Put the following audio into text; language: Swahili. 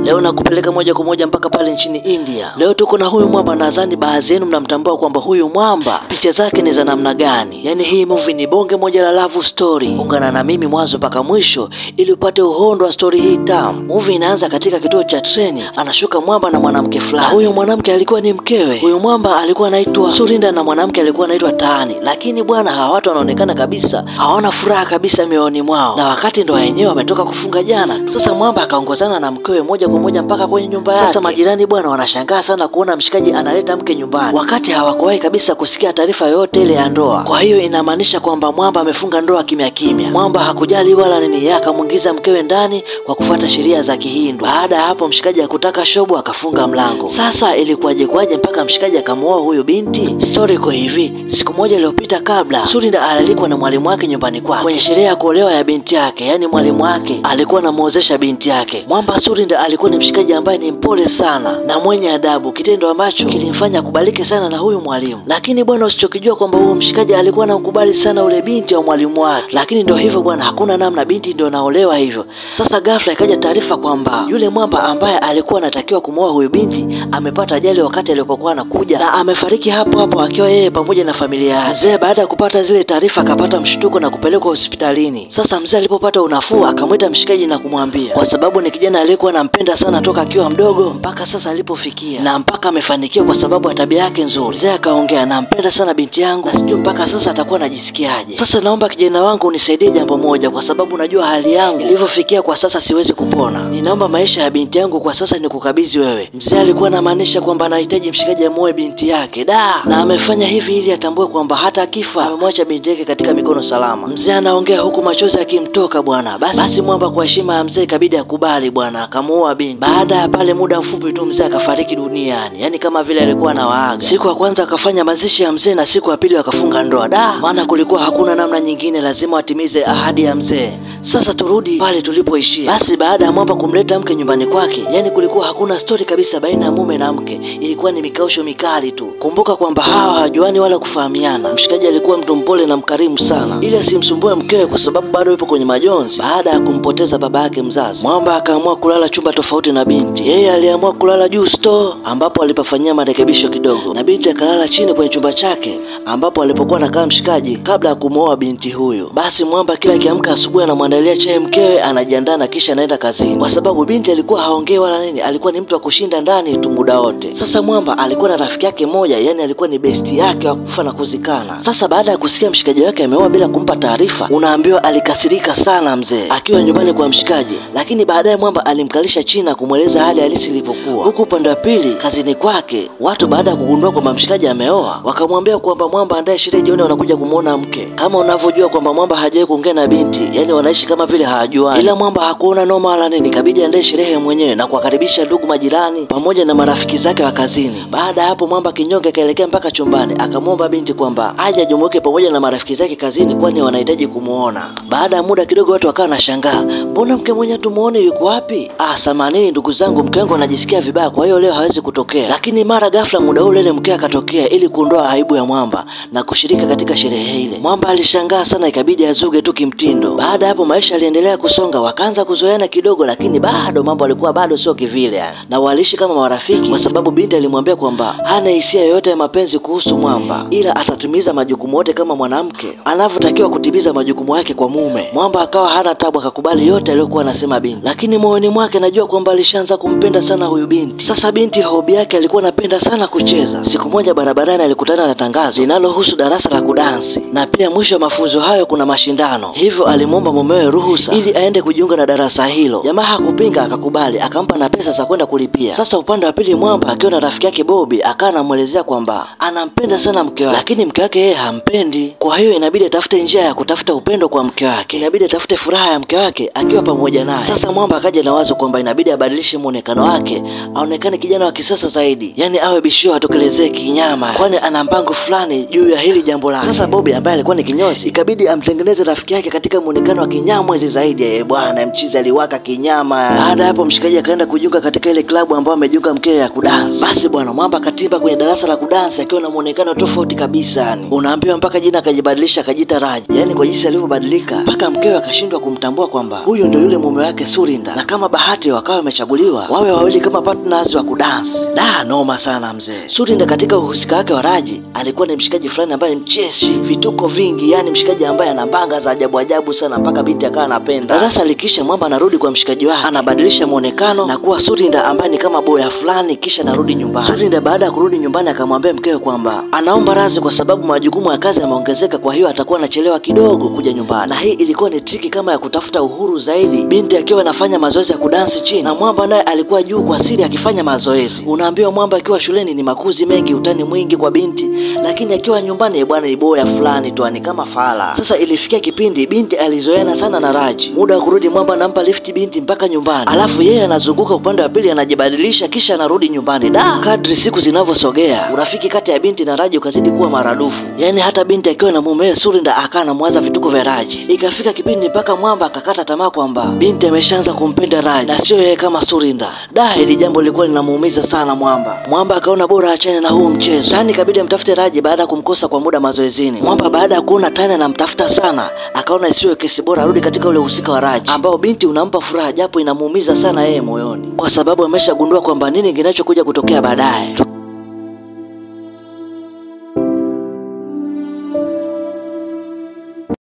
Leo nakupeleka moja kwa moja mpaka pale nchini India. Leo tuko na huyu mwamba, nadhani baadhi yenu mnamtambua kwamba huyu mwamba picha zake ni za namna gani. Yani hii movie ni bonge moja la love story. Ungana na mimi mwanzo mpaka mwisho ili upate uhondo wa story hii tamu. Movie inaanza katika kituo cha treni, anashuka mwamba na mwanamke fulani. Huyu mwanamke alikuwa ni mkewe. Huyu mwamba alikuwa anaitwa Surinder na mwanamke alikuwa anaitwa Tani. Lakini bwana, hawa watu wanaonekana kabisa hawana furaha kabisa mioyoni mwao. Na wakati ndoa yenyewe wametoka kufunga jana. Sasa mwamba akaongozana na mkewe moja kwa moja mpaka kwenye nyumba yake. Sasa majirani bwana wanashangaa sana kuona mshikaji analeta mke nyumbani, wakati hawakuwahi kabisa kusikia taarifa yoyote ile ya ndoa. Kwa hiyo inamaanisha kwamba mwamba amefunga ndoa kimya kimya. Mwamba hakujali wala nini, yeye akamuingiza mkewe ndani kwa kufuata sheria za Kihindu. Baada ya hapo mshikaji hakutaka shobo, akafunga mlango. Sasa ilikuwaje mpaka mshikaji akamuoa huyu binti? Story iko hivi. Siku moja iliyopita, kabla Surinder alialikwa na mwalimu wake nyumbani kwake kwenye sherehe ya kuolewa ya binti yake. Yani mwalimu wake alikuwa anamuozesha binti yake. Mwamba Surinder alikuwa ni mshikaji ambaye ni mpole sana na mwenye adabu, kitendo ambacho kilimfanya kubalike sana na huyu mwalimu. Lakini bwana, usichokijua kwamba huyu mshikaji alikuwa anamkubali sana ule binti wa mwalimu wake. Lakini ndio hivyo bwana, hakuna namna, binti ndio naolewa hivyo. Sasa ghafla ikaja taarifa kwamba yule mwamba ambaye alikuwa anatakiwa kumwoa huyu binti amepata ajali wakati alipokuwa anakuja, na amefariki hapo hapo akiwa yeye pamoja na familia yake. Mzee baada ya kupata zile taarifa akapata mshtuko na kupelekwa hospitalini. Sasa mzee alipopata unafuu akamwita mshikaji na kumwambia, kwa sababu ni kijana aliyekuwa anampenda sana toka akiwa mdogo mpaka sasa alipofikia, na mpaka amefanikiwa kwa sababu ya tabia yake nzuri. Mzee akaongea, nampenda sana binti yangu na sijui mpaka sasa atakuwa anajisikiaje. Sasa naomba kijana wangu unisaidie jambo moja, kwa sababu najua hali yangu ilivyofikia kwa sasa, siwezi kupona. Ninaomba maisha ya binti yangu kwa sasa nikukabidhi wewe. Mzee alikuwa anamaanisha kwamba anahitaji mshikaji amuoe binti yake na amefanya hivi ili atambue kwamba hata akifa amemwacha binti yake katika mikono salama. Mzee anaongea huku machozi akimtoka bwana. Basi mwamba kwa heshima ya mzee ikabidi akubali bwana, akamuoa binti. Baada ya pale muda mfupi tu mzee akafariki duniani, yani kama vile alikuwa anawaaga. Siku ya kwanza akafanya mazishi ya mzee na siku ya pili akafunga ndoa. Maana kulikuwa hakuna namna nyingine, lazima watimize ahadi ya mzee. Sasa turudi pale tulipoishia. Basi baada ya mwamba kumleta mke nyumbani kwake, yani kulikuwa hakuna story kabisa baina ya mume na mke, ilikuwa ni mikausho mikali tu. Kumbuka kwamba hawa hawajuani wala kufahamiana. Mshikaji alikuwa mtu mpole na mkarimu sana, ili asimsumbue mkewe kwa sababu bado yupo kwenye majonzi baada ya kumpoteza baba yake mzazi. Mwamba akaamua kulala chumba tofauti na binti. Yeye aliamua kulala juu store, ambapo alipofanyia marekebisho kidogo, na binti akalala chini kwenye chumba chake ambapo alipokuwa anakaa mshikaji kabla ya kumwoa binti huyo. Basi mwamba kila akiamka asubuhi anamwandalia chai mkewe, anajiandaa na kisha anaenda kazini, kwa sababu binti alikuwa haongei wala nini, alikuwa ni mtu wa kushinda ndani tu muda wote. Sasa mwamba alikuwa na rafiki yake moja, yani alikuwa ni besti yake wa kufa na kuzikana. Sasa baada ya kusikia mshikaji wake ameoa bila kumpa taarifa, unaambiwa alikasirika sana mzee akiwa nyumbani kwa mshikaji. Lakini baadaye mwamba alimkalisha chini na kumweleza hali halisi ilivyokuwa. Huku upande wa pili kazini kwake, watu baada ya kugundua kwamba mshikaji ameoa wakamwambia kwamba mwamba andae sherehe jioni wanakuja kumuona mke. Kama unavyojua kwamba mwamba hajawahi kuongea na binti, yani wanaishi kama vile hawajuani. Ila mwamba hakuona noma wala nini, ikabidi andae sherehe mwenyewe na kuwakaribisha ndugu, majirani pamoja na marafiki zake wa kazini. Baada ya hapo mwamba kinyonge akaelekea mpaka chumbani, akamwomba binti kwamba aje ajumuike pamoja na marafiki zake kazini, kwani wanahitaji kumuona. Baada ya muda kidogo watu wakawa nashangaa, mbona mke mwenyewe tumuone yuko wapi? Samanini ndugu zangu, mke wangu anajisikia vibaya, kwa hiyo leo hawezi kutokea. Lakini mara ghafla muda ule ile mke akatokea ili kuondoa aibu ya mwamba na kushirika katika sherehe ile. Mwamba alishangaa sana, ikabidi azuge tu kimtindo. Baada hapo maisha aliendelea kusonga, wakaanza kuzoeana kidogo, lakini bado mambo alikuwa bado sio kivile, na waliishi kama marafiki, kwa sababu binti alimwambia kwamba hana hisia yoyote ya mapenzi kuhusu mwamba, ila atatimiza majukumu yote kama mwanamke anavyotakiwa kutimiza majukumu yake kwa mume. Mwamba akawa hana tabu, akakubali yote aliyokuwa anasema binti, lakini moyoni mwake najua kwamba alishaanza kumpenda sana huyu binti. Sasa binti hobi yake alikuwa anapenda sana kucheza. Siku moja barabarani alikutana na tangazo linalohusu darasa la kudansi, na pia mwisho wa mafunzo hayo kuna mashindano, hivyo alimwomba mumewe ruhusa ili aende kujiunga na darasa hilo. Jamaa hakupinga, akakubali, akampa na pesa za kwenda kulipia. Sasa upande wa pili mwamba akiwa na rafiki yake Bobby akawa anamuelezea kwamba anampenda sana mke wake, lakini mke wake yeye hampendi. Kwa hiyo inabidi atafute njia ya kutafuta upendo kwa mke wake, inabidi atafute furaha ya mke wake akiwa pamoja naye. Sasa mwamba akaja na wazo kwamba inabidi abadilishe muonekano wake, aonekane kijana wa kisasa zaidi, yani awe bishio, atokelezee kinyama, kwani ana mpango fulani juu ya hili jambo lake. Sasa Bobby ambaye alikuwa ni kinyozi, ikabidi amtengeneze rafiki yake katika muonekano wa kinyamwezi zaidi. Bwana mchizi aliwaka kinyama. Baada hapo mshikaji akaenda kujiunga katika ile klabu ambayo amejiunga mkewe ya kudansi. Basi bwana mwamba katimba kwenye darasa la kudansi akiwa na muonekano tofauti kabisa, yani unaambiwa mpaka jina akajibadilisha, akajita Raji. Yani kwa jinsi alivyobadilika mpaka mkewe akashindwa kumtambua kwamba huyu ndio yule mume wake Surinder, na kama bahati wakawa wamechaguliwa wawe wawili kama partners wa kudance. Noma sana mzee. Surinder katika uhusika wake wa Raji alikuwa ni mshikaji fulani ambaye ni mcheshi, vituko vingi, yani mshikaji ambaye ana mbanga za ajabu sana mpaka binti akawa anapenda. Darasa likisha, Mwamba anarudi kwa mshikaji wake, anabadilisha muonekano na kuwa Surinder ambaye ni kama boya fulani, kisha anarudi nyumbani. Surinder baada ya kurudi nyumbani akamwambia mkewe kwamba anaomba radhi kwa sababu majukumu ya kazi yameongezeka, kwa hiyo atakuwa anachelewa kidogo kuja nyumbani. Na hii ilikuwa ni triki kama ya kutafuta uhuru zaidi, binti akiwa anafanya mazoezi ya kudansi chini na Mwamba naye alikuwa juu kwa siri akifanya mazoezi. Unaambiwa Mwamba akiwa shuleni ni makuzi mengi, utani mwingi kwa binti, lakini akiwa nyumbani bwana ni boya fulani tu, ni kama fala. Sasa ilifikia kipindi binti alizoeana sana na Raji. Muda wa kurudi Mwamba anampa lift binti mpaka nyumbani, alafu yeye anazunguka upande wa pili anajibadilisha, kisha anarudi nyumbani. Kadri siku zinavyosogea, urafiki kati ya binti na Raji ukazidi kuwa maradufu. Yani hata binti akiwa na mumewe Surinder akawa anamwaza vituko vya Raji. Ikafika kipindi mpaka Mwamba akakata tamaa kwamba binti ameshaanza kumpenda Raji na sio yeye kama Surinder. Hili jambo lilikuwa linamuumiza sana Mwamba. Mwamba akaona bora achane na huu mchezo. Tani kabidi amtafute Raji baada ya kumkosa kwa muda mazoezini. Mwamba baada ya kuona Tani anamtafuta sana, akaona isiwe kesi, bora arudi katika ule uhusika wa Raji ambao binti unampa furaha japo inamuumiza sana yeye moyoni, kwa sababu ameshagundua kwamba nini kinachokuja kutokea baadaye.